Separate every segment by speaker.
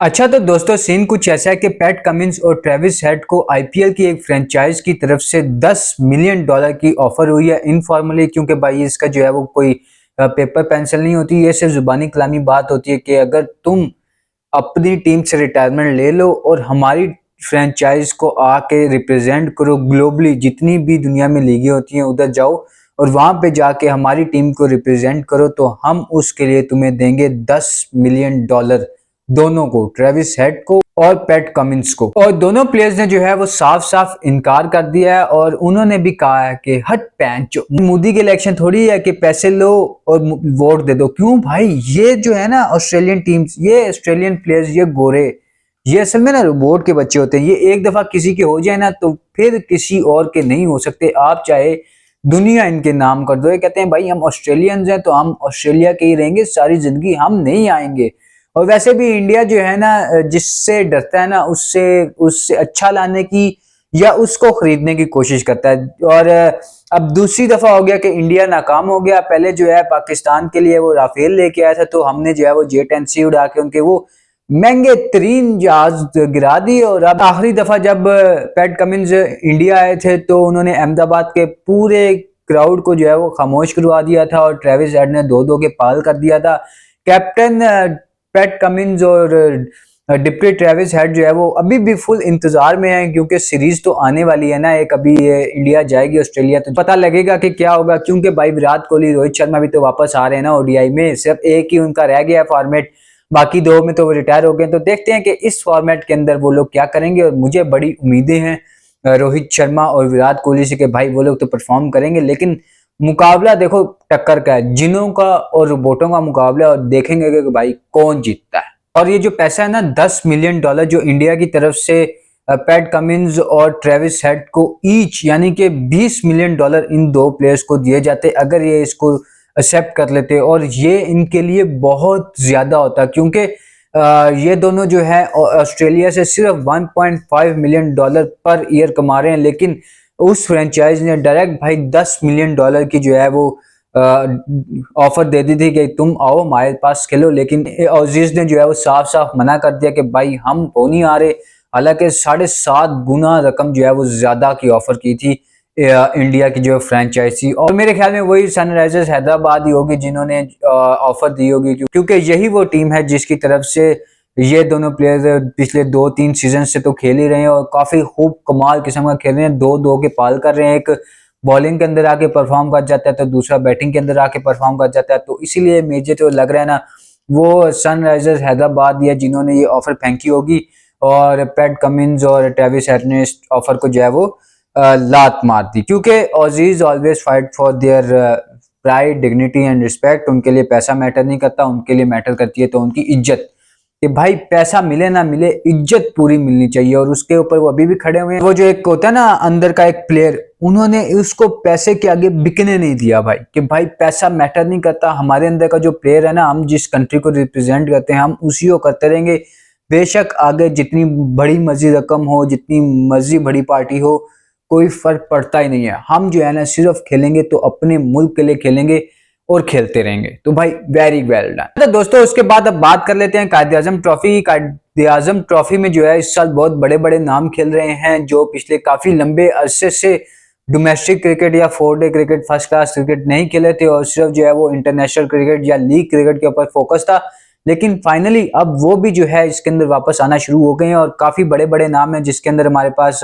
Speaker 1: अच्छा तो दोस्तों सीन कुछ ऐसा है कि पैट कमिंस और ट्रेविस हेड को आईपीएल की एक फ्रेंचाइज की तरफ से $10 मिलियन की ऑफर हुई है इनफॉर्मली, क्योंकि भाई इसका जो है वो कोई पेपर पेंसिल नहीं होती, ये सिर्फ जुबानी कलामी बात होती है कि अगर तुम अपनी टीम से रिटायरमेंट ले लो और हमारी फ्रेंचाइज को आके रिप्रेजेंट करो ग्लोबली, जितनी भी दुनिया में लीगें होती हैं उधर जाओ और वहां पे जाके हमारी टीम को रिप्रेजेंट करो, तो हम उसके लिए तुम्हें देंगे $10 मिलियन, दोनों को, ट्रेविस हेड को और पैट कमिंस को। और दोनों प्लेयर्स ने जो है वो साफ साफ इनकार कर दिया है और उन्होंने भी कहा है कि हट पैंचो, मोदी के इलेक्शन थोड़ी है कि पैसे लो और वोट दे दो। क्यों भाई, ये जो है ना ऑस्ट्रेलियन टीम्स, ये ऑस्ट्रेलियन प्लेयर्स, ये गोरे, ये असल में ना रोबोट के बच्चे होते हैं। ये एक दफा किसी के हो जाए ना तो फिर किसी और के नहीं हो सकते। आप चाहे दुनिया इनके नाम कर दो, ये कहते हैं भाई हम ऑस्ट्रेलियंस हैं तो हम ऑस्ट्रेलिया के ही रहेंगे सारी जिंदगी, हम नहीं आएंगे। और वैसे भी इंडिया जो है ना, जिससे डरता है ना उससे उससे अच्छा लाने की या उसको खरीदने की कोशिश करता है। और अब दूसरी दफा हो गया कि इंडिया नाकाम हो गया। पहले जो है पाकिस्तान के लिए वो राफेल लेके आया था, तो हमने जो है वो जेट-10C उड़ा के उनके वो महंगे तरीन जहाज गिरा दिए। और अब आखिरी दफा जब पैट कमिंस इंडिया आए थे तो उन्होंने अहमदाबाद के पूरे क्राउड को जो है वो खामोश करवा दिया था और ट्रेविस हेड ने 2-2 के पाल कर दिया था। कैप्टन पैट कमिंस और डिप्टी ट्रेविस हेड जो है वो अभी भी फुल इंतजार में है, क्योंकि सीरीज तो आने वाली है ना एक, अभी इंडिया जाएगी ऑस्ट्रेलिया तो पता लगेगा कि क्या होगा। क्योंकि भाई विराट कोहली, रोहित शर्मा भी तो वापस आ रहे हैं ना ओडीआई में, सिर्फ एक ही उनका रह गया फॉर्मेट, बाकी दो में तो वो रिटायर हो गए। तो देखते हैं कि इस फॉर्मेट के अंदर वो लोग क्या करेंगे। और मुझे बड़ी उम्मीदें हैं रोहित शर्मा और विराट कोहली से कि भाई वो लोग तो परफॉर्म करेंगे, लेकिन मुकाबला देखो टक्कर का है, जिनों का और रोबोटों का मुकाबला, और देखेंगे कि भाई कौन जीतता है। और ये जो पैसा है ना $10 मिलियन जो इंडिया की तरफ से पैट कमिंस और ट्रेविस हेड को ईच यानी कि $20 मिलियन इन दो प्लेयर्स को दिए जाते अगर ये इसको एक्सेप्ट कर लेते। और ये इनके लिए बहुत ज्यादा होता, क्योंकि ये दोनों जो है ऑस्ट्रेलिया से सिर्फ $1.5 मिलियन पर ईयर कमा रहे हैं, लेकिन उस फ्रेंचाइज ने डायरेक्ट भाई $10 मिलियन की जो है वो ऑफर दे दी थी कि तुम आओ हमारे पास खेलो। लेकिन ऑजीज ने जो है वो साफ साफ मना कर दिया कि भाई हम तो नहीं आ रहे। हालांकि 7.5 गुना रकम जो है वो ज्यादा की ऑफर की थी इंडिया की जो फ्रेंचाइज थी। और मेरे ख्याल में वही सनराइजर्स हैदराबाद ही होगी जिन्होंने ऑफर दी होगी, क्योंकि यही वो टीम है जिसकी तरफ से ये दोनों प्लेयर्स पिछले 2-3 सीजन से तो खेल ही रहे हैं और काफी खूब कमाल किस्म का खेल रहे हैं। 2-2 के पाल कर रहे हैं, एक बॉलिंग के अंदर आके परफॉर्म कर जाता है तो दूसरा बैटिंग के अंदर आके परफॉर्म कर जाता है। तो इसीलिए मुझे तो लग रहा है ना वो सनराइजर्स हैदराबाद या जिन्होंने ये ऑफर फेंकी होगी, और पैट कमिंस और ट्रेविस हेड ने इस ऑफर को जो है वो लात मार दी। क्योंकि Aussies always fight for their pride, dignity and respect. उनके लिए पैसा मैटर नहीं करता, उनके लिए मैटर करती है तो उनकी इज्जत, कि भाई पैसा मिले ना मिले इज्जत पूरी मिलनी चाहिए। और उसके ऊपर वो अभी भी खड़े हुए हैं। वो जो एक होता है ना अंदर का एक प्लेयर, उन्होंने उसको पैसे के आगे बिकने नहीं दिया भाई, कि भाई पैसा मैटर नहीं करता, हमारे अंदर का जो प्लेयर है ना, हम जिस कंट्री को रिप्रेजेंट करते हैं हम उसी को करते रहेंगे। बेशक आगे जितनी बड़ी मर्जी रकम हो, जितनी मर्जी बड़ी पार्टी हो, कोई फर्क पड़ता ही नहीं है। हम जो है ना सिर्फ खेलेंगे तो अपने मुल्क के लिए खेलेंगे और खेलते रहेंगे। तो भाई वेरी वेल डन। तो दोस्तों उसके बाद अब बात कर लेते हैं कायदे आजम ट्रॉफी। कायदे आजम ट्रॉफी में जो है इस साल बहुत बड़े बड़े नाम खेल रहे हैं जो पिछले काफी लंबे अरसे से डोमेस्टिक क्रिकेट या 4-डे क्रिकेट, फर्स्ट क्लास क्रिकेट नहीं खेले थे और सिर्फ जो है वो इंटरनेशनल क्रिकेट या लीग क्रिकेट के ऊपर फोकस था। लेकिन फाइनली अब वो भी जो है इसके अंदर वापस आना शुरू हो गए हैं और काफी बड़े बड़े नाम हैं, जिसके अंदर हमारे पास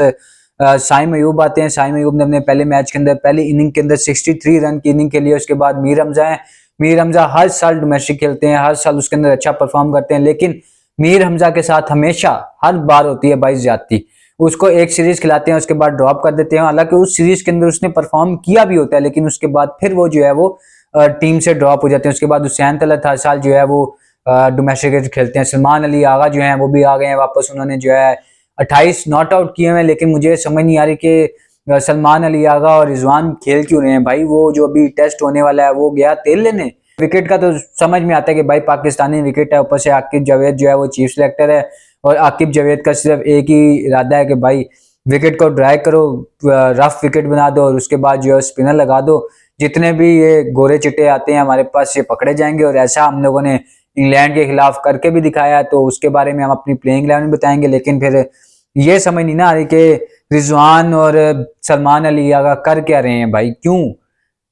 Speaker 1: साइम अयूब आते हैं। साइम अयूब ने अपने पहले मैच के अंदर, पहली इनिंग के अंदर 63 रन की इनिंग खेली है। उसके बाद मीर हमजा है। मीर हमजा हर साल डोमेस्टिक खेलते हैं, हर साल उसके अंदर अच्छा परफॉर्म करते हैं, लेकिन मीर हमजा के साथ हमेशा हर बार होती है भाई ज्यादती। उसको एक सीरीज खिलाते हैं उसके बाद ड्रॉप कर देते हैं। हालांकि उस सीरीज के अंदर उसने परफॉर्म किया भी होता है, लेकिन उसके बाद फिर वो जो है वो टीम से ड्रॉप हो जाते हैं। उसके बाद हुसैन तलत हर साल जो है वो डोमेस्टिक क्रिकेट खेलते हैं। सलमान अली आगा जो है वो भी आ गए हैं वापस, उन्होंने जो है 28 नॉट आउट किए हुए हैं। लेकिन मुझे समझ नहीं आ रही कि सलमान अली आगा और रिजवान खेल क्यों रहे हैं भाई। वो जो अभी टेस्ट होने वाला है वो गया तेल लेने। विकेट का तो समझ में आता है कि भाई पाकिस्तानी विकेट है, ऊपर से आकिब जावेद जो है वो चीफ सिलेक्टर है और आकिब जावेद का सिर्फ एक ही इरादा है कि भाई विकेट को ड्राई करो, रफ विकेट बना दो और उसके बाद जो है स्पिनर लगा दो। जितने भी ये गोरे चिट्टे आते हैं हमारे पास ये पकड़े जाएंगे। और ऐसा हम लोगों ने इंग्लैंड के खिलाफ करके भी दिखाया, तो उसके बारे में हम अपनी प्लेइंग इलेवन बताएंगे। लेकिन फिर ये समझ नहीं ना आ रही कि रिजवान और सलमान अली आगा कर क्या रहे हैं भाई। क्यों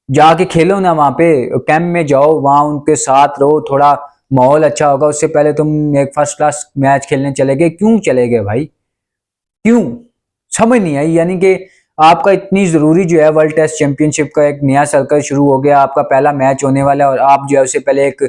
Speaker 1: जाके खेलो ना, वहां पे कैंप में जाओ, वहां उनके साथ रहो, थोड़ा माहौल अच्छा होगा। उससे पहले तुम एक फर्स्ट क्लास मैच खेलने चले गए, क्यों चले गए भाई, क्यों समझ नहीं आई। यानी कि आपका इतनी जरूरी जो है वर्ल्ड टेस्ट चैंपियनशिप का एक नया सर्कल शुरू हो गया, आपका पहला मैच होने वाला है और आप जो है उससे पहले एक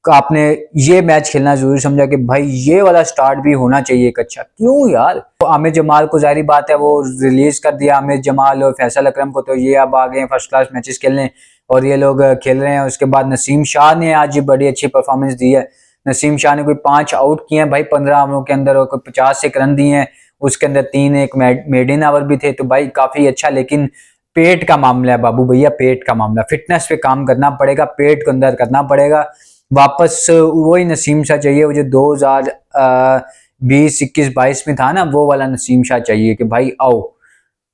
Speaker 1: आपने ये मैच खेलना जरूरी समझा कि भाई ये वाला स्टार्ट भी होना चाहिए एक अच्छा। क्यों यार, तो आमिर जमाल को जाहिर बात है वो रिलीज कर दिया, आमिर जमाल और फैसल अकरम को, तो ये अब आ गए फर्स्ट क्लास मैचेस खेलने और ये लोग खेल रहे हैं। उसके बाद नसीम शाह ने आज बड़ी अच्छी परफॉर्मेंस दी है। नसीम शाह ने कोई 5 आउट किए हैं भाई 15 ओवरों के अंदर और कोई 50 एक रन दिए हैं, उसके अंदर 3 एक मेडन ओवर भी थे, तो भाई काफी अच्छा। लेकिन पेट का मामला है बाबू भैया, पेट का मामला, फिटनेस पे काम करना पड़ेगा, पेट को अंदर करना पड़ेगा। वापस वही नसीम शाह चाहिए वो जो 2020 21 22 में था ना, वो वाला नसीम शाह चाहिए कि भाई आओ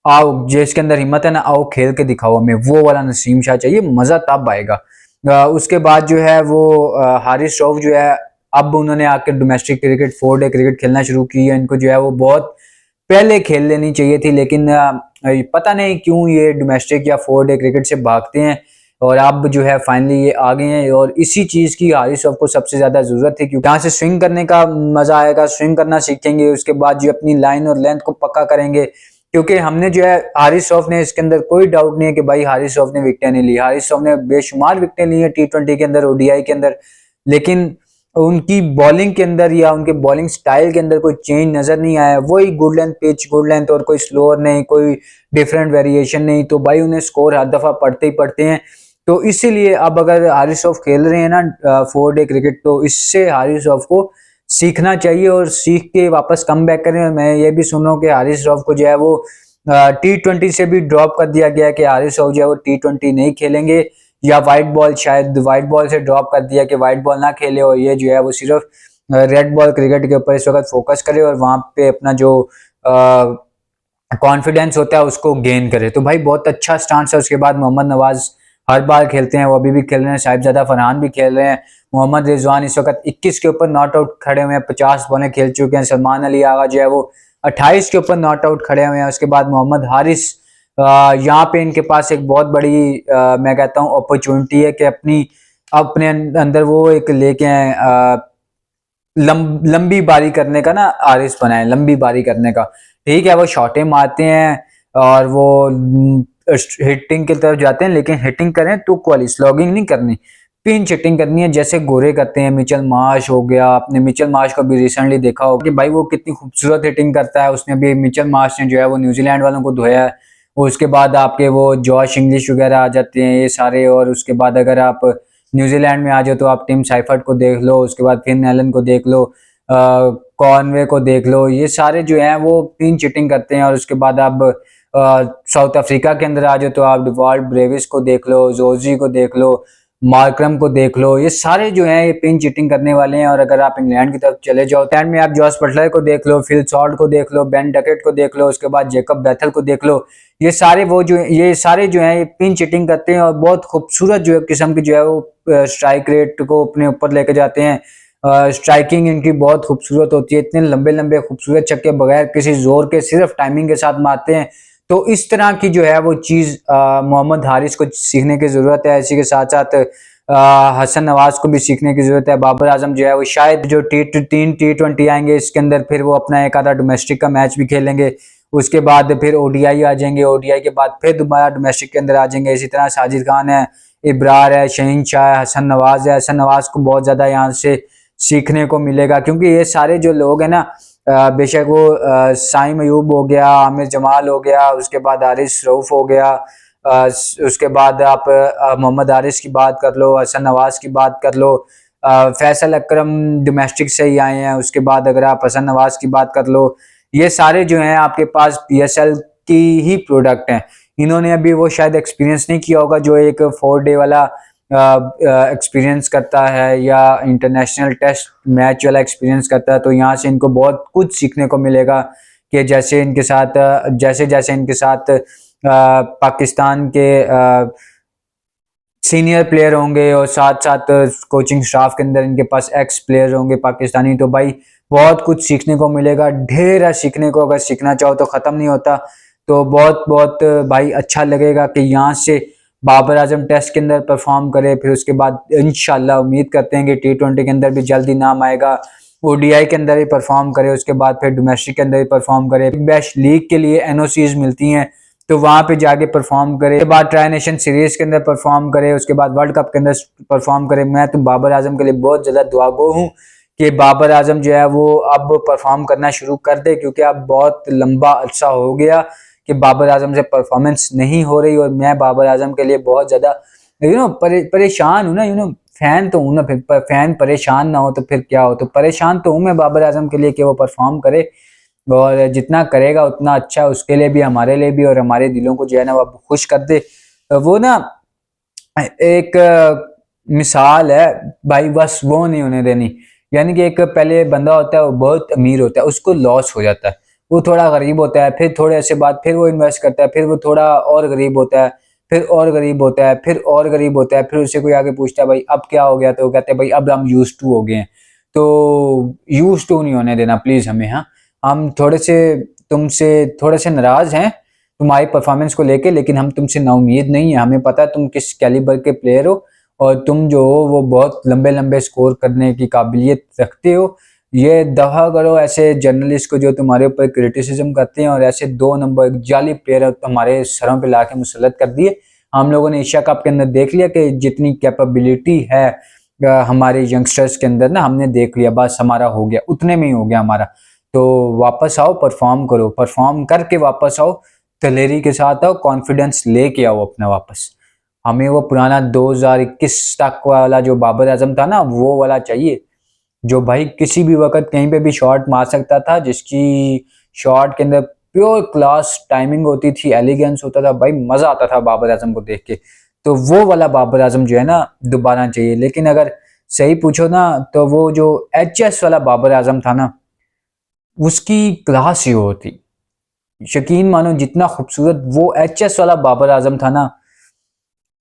Speaker 1: आओ जिसके अंदर हिम्मत है ना, आओ खेल के दिखाओ हमें, वो वाला नसीम शाह चाहिए, मजा तब आएगा। उसके बाद जो है वो हारिस रऊफ जो है, अब उन्होंने आकर डोमेस्टिक क्रिकेट 4 डे क्रिकेट खेलना शुरू की है। इनको जो है वो बहुत पहले खेल लेनी चाहिए थी, लेकिन पता नहीं क्यों ये डोमेस्टिक या 4 डे क्रिकेट से भागते हैं और अब जो है फाइनली ये आ गए हैं। और इसी चीज की हारिस रऊफ को सबसे ज्यादा जरूरत थी, क्योंकि यहाँ से स्विंग करने का मजा आएगा, स्विंग करना सीखेंगे, उसके बाद जो अपनी लाइन और लेंथ को पक्का करेंगे। क्योंकि हमने जो है हारिस रऊफ ने, इसके अंदर कोई डाउट नहीं है कि भाई हारिस रऊफ ने विकेटें नहीं ली, हारिस रऊफ ने बेशुमार विकेटें ली है T20 के अंदर, ओडीआई के अंदर, लेकिन उनकी बॉलिंग के अंदर या उनके बॉलिंग स्टाइल के अंदर कोई चेंज नजर नहीं आया। वही good length pitch, good length, और कोई स्लोअर नहीं, कोई डिफरेंट वेरिएशन नहीं, तो भाई उन्हें स्कोर हर दफा पढ़ते ही पढ़ते हैं। तो इसीलिए अब अगर हारिस रऊफ खेल रहे हैं ना 4 डे क्रिकेट, तो इससे हारिस रऊफ को सीखना चाहिए और सीख के वापस कम बैक करें। और मैं ये भी सुन रहा हूँ कि हारिस रऊफ को जो है वो T20 से भी ड्रॉप कर दिया गया, कि हारिस रऊफ जो है वो T20 नहीं खेलेंगे, या व्हाइट बॉल, शायद व्हाइट बॉल से ड्रॉप कर दिया कि व्हाइट बॉल ना खेले और ये जो है वो सिर्फ रेड बॉल क्रिकेट के ऊपर इस वक्त फोकस करे और वहां पे अपना जो कॉन्फिडेंस होता है उसको गेन करे। तो भाई बहुत अच्छा स्टांस है। उसके बाद मोहम्मद नवाज हर बार खेलते हैं, वो अभी भी खेल रहे हैं, साहिबजादा फरहान भी खेल रहे हैं, मोहम्मद रिजवान इस वक्त 21 के ऊपर नॉट आउट खड़े हुए हैं, 50 बॉलें खेल चुके हैं, सलमान अली आगा जो है वो 28 के ऊपर नॉट आउट खड़े हुए हैं। उसके बाद मोहम्मद हारिस, यहाँ पे इनके पास एक बहुत बड़ी मैं कहता हूँ अपॉर्चुनिटी है कि अपने अंदर वो एक लेके आए लंबी बारी करने का ना, आरिस बनाए लंबी बारी करने का। ठीक है वो शॉटें मारते हैं और वो हिटिंग की तरफ जाते हैं, लेकिन हिटिंग करें तो क्वाली, स्लॉगिंग नहीं करनी, पिंच हिटिंग करनी है जैसे गोरे करते हैं। मिचेल मार्श हो गया, आपने मिचेल मार्श को भी रिसेंटली देखा होगा कि भाई वो कितनी खूबसूरत हिटिंग करता है। उसने भी, मिचेल मार्श ने जो है वो न्यूजीलैंड वालों को धोया है। उसके बाद आपके वो जॉश इंग्लिश वगैरह आ जाते हैं ये सारे, और उसके बाद अगर आप न्यूजीलैंड में आ जाओ तो आप टिम साइफर्ट को देख लो, उसके बाद फिन एलन को देख लो, कॉनवे को देख लो, ये सारे जो हैं वो पिंच हिटिंग करते हैं। और उसके बाद आप साउथ अफ्रीका के अंदर आ जाओ तो आप डिवॉल्ट ब्रेविस को देख लो, जोजी को देख लो, मार्क्रम को देख लो, ये सारे जो हैं ये पिंच हिटिंग करने वाले हैं। और अगर आप इंग्लैंड की तरफ चले जाओ, इंग्लैंड में आप जॉस बटलर को देख लो, फिल सॉल्ट को देख लो, बेन डकेट को देख लो, उसके बाद जेकब बैथल को देख लो, ये सारे जो हैं ये पिंच हिटिंग करते हैं और बहुत खूबसूरत जो है किस्म की जो है वो स्ट्राइक रेट को अपने ऊपर लेके जाते हैं। स्ट्राइकिंग इनकी बहुत खूबसूरत होती है, इतने लंबे लंबे खूबसूरत छक्के बगैर किसी जोर के सिर्फ टाइमिंग के साथ मारते हैं। तो इस तरह की जो है वो चीज मोहम्मद हारिस को सीखने की जरूरत है। इसी के साथ साथ हसन नवाज को भी सीखने की जरूरत है। बाबर आजम जो है वो शायद जो तीन T20 आएंगे इसके अंदर फिर वो अपना एक आधा डोमेस्टिक का मैच भी खेलेंगे, उसके बाद फिर ओडीआई आ जाएंगे, ओडीआई के बाद फिर दोबारा डोमेस्टिक के अंदर आ जाएंगे। इसी तरह साजिद खान है, इब्रार है, शहीन शाह है, हसन नवाज है। हसन नवाज को बहुत ज्यादा यहाँ से सीखने को मिलेगा, क्योंकि ये सारे जो लोग हैं ना, बेशक वो साइम अयूब हो गया, आमिर जमाल हो गया, उसके बाद हारिस रऊफ हो गया, उसके बाद आप मोहम्मद हारिस की बात कर लो, हसन नवाज की बात कर लो, फैसल अकरम डोमेस्टिक से ही आए हैं, उसके बाद अगर आप हसन नवाज की बात कर लो, ये सारे जो हैं आपके पास PSL की ही प्रोडक्ट हैं। इन्होंने अभी वो शायद एक्सपीरियंस नहीं किया होगा जो एक 4 डे वाला एक्सपीरियंस करता है या इंटरनेशनल टेस्ट मैच वाला एक्सपीरियंस करता है। तो यहाँ से इनको बहुत कुछ सीखने को मिलेगा कि जैसे जैसे इनके साथ पाकिस्तान के सीनियर प्लेयर होंगे और साथ साथ कोचिंग स्टाफ के अंदर इनके पास एक्स प्लेयर होंगे पाकिस्तानी, तो भाई बहुत कुछ सीखने को मिलेगा, ढेर है सीखने को, अगर सीखना चाहो तो ख़त्म नहीं होता। तो बहुत बहुत भाई अच्छा लगेगा कि यहाँ से बाबर आजम टेस्ट के अंदर परफॉर्म करे, फिर उसके बाद इंशाल्लाह उम्मीद करते हैं कि T20 के अंदर भी जल्दी नाम आएगा, ओडीआई के अंदर ही परफॉर्म करे, उसके बाद फिर डोमेस्टिक के अंदर ही परफॉर्म करे, बेस्ट लीग के लिए एनओसीज मिलती हैं तो वहां पे जाके परफॉर्म करे, उसके बाद ट्राई नेशन सीरीज के अंदर परफॉर्म करे, उसके बाद वर्ल्ड कप के अंदर परफॉर्म करे। मैं तो बाबर आजम के लिए बहुत ज्यादा दुआगो हूँ कि बाबर आजम जो है वो अब परफॉर्म करना शुरू कर दे, क्योंकि अब बहुत लंबा अरसा हो गया कि बाबर आजम से परफॉर्मेंस नहीं हो रही, और मैं बाबर आजम के लिए बहुत ज्यादा परेशान हूँ ना, फैन तो हूँ ना, फिर फैन परेशान ना हो तो फिर क्या हो, तो परेशान तो हूँ मैं बाबर आजम के लिए कि वो परफॉर्म करे, और जितना करेगा उतना अच्छा है उसके लिए भी, हमारे लिए भी, और हमारे दिलों को जो है ना वो खुश कर दे। वो ना एक मिसाल है भाई, बस वो नहीं होने देनी। यानी कि एक पहले बंदा होता है वो बहुत अमीर होता है, उसको लॉस हो जाता है, वो थोड़ा गरीब होता है, फिर थोड़े ऐसे बाद फिर वो इन्वेस्ट करता है, फिर वो थोड़ा और गरीब होता है, फिर और गरीब होता है, फिर और गरीब होता है, फिर उससे कोई आगे पूछता है भाई अब क्या हो गया, तो वो कहते हैं भाई अब हम यूज टू हो गए हैं। तो यूज टू नहीं होने देना प्लीज हमें। हाँ, हम थोड़े से तुमसे थोड़े से नाराज हैं तुम्हारी परफॉर्मेंस को लेके, लेकिन हम तुमसे ना उम्मीद नहीं है, हमें पता है तुम किस कैलिबर के प्लेयर हो, और तुम जो हो वो बहुत लंबे लंबे स्कोर करने की काबिलियत रखते हो। ये दफा करो ऐसे जर्नलिस्ट को जो तुम्हारे ऊपर क्रिटिसिज्म करते हैं, और ऐसे 2 नंबर जाली प्लेयर हमारे सरों पे लाके मुसल्लत कर दिए। हम लोगों ने एशिया कप के अंदर देख लिया कि जितनी कैपेबिलिटी है हमारे यंगस्टर्स के अंदर ना, हमने देख लिया, बस हमारा हो गया, उतने में ही हो गया हमारा। तो वापस आओ, परफॉर्म करो, परफॉर्म करके वापस आओ, दलेरी के साथ आओ, कॉन्फिडेंस लेके आओ अपना वापस। हमें वो पुराना 2021 तक वाला जो बाबर आजम था ना वो वाला चाहिए, जो भाई किसी भी वक्त कहीं पे भी शॉट मार सकता था, जिसकी शॉट के अंदर प्योर क्लास टाइमिंग होती थी, एलिगेंस होता था, भाई मजा आता था बाबर आजम को देख के। तो वो वाला बाबर आजम जो है ना दोबारा चाहिए। लेकिन अगर सही पूछो ना तो वो जो एचएस वाला बाबर आजम था ना, उसकी क्लास ही होती, यकीन मानो जितना खूबसूरत वो एचएस वाला बाबर आजम था ना,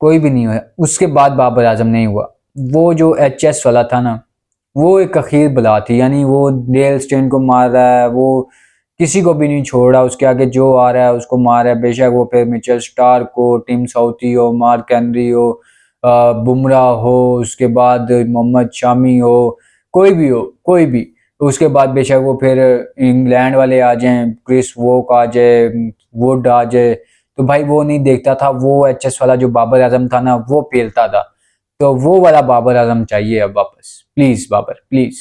Speaker 1: कोई भी नहीं हुआ उसके बाद बाबर आजम नहीं हुआ। वो जो एचएस वाला था ना वो एक अखीर बला थी, यानी वो डेल स्टेन को मार रहा है, वो किसी को भी नहीं छोड़ रहा, उसके आगे जो आ रहा है उसको मार रहा है, बेशक वो फिर मिचेल स्टार्क हो, टिम साउथी हो, मार्क हेनरी हो, बुमराह हो, उसके बाद मोहम्मद शामी हो, कोई भी हो, कोई भी, उसके बाद बेशक वो फिर इंग्लैंड वाले आ जाएं, क्रिस वोक आ जाए, वुड आ जाए, तो भाई वो नहीं देखता था, वो एचएस वाला जो बाबर आजम था ना वो पेलता था। तो वो वाला बाबर आजम चाहिए अब वापस, प्लीज बाबर प्लीज।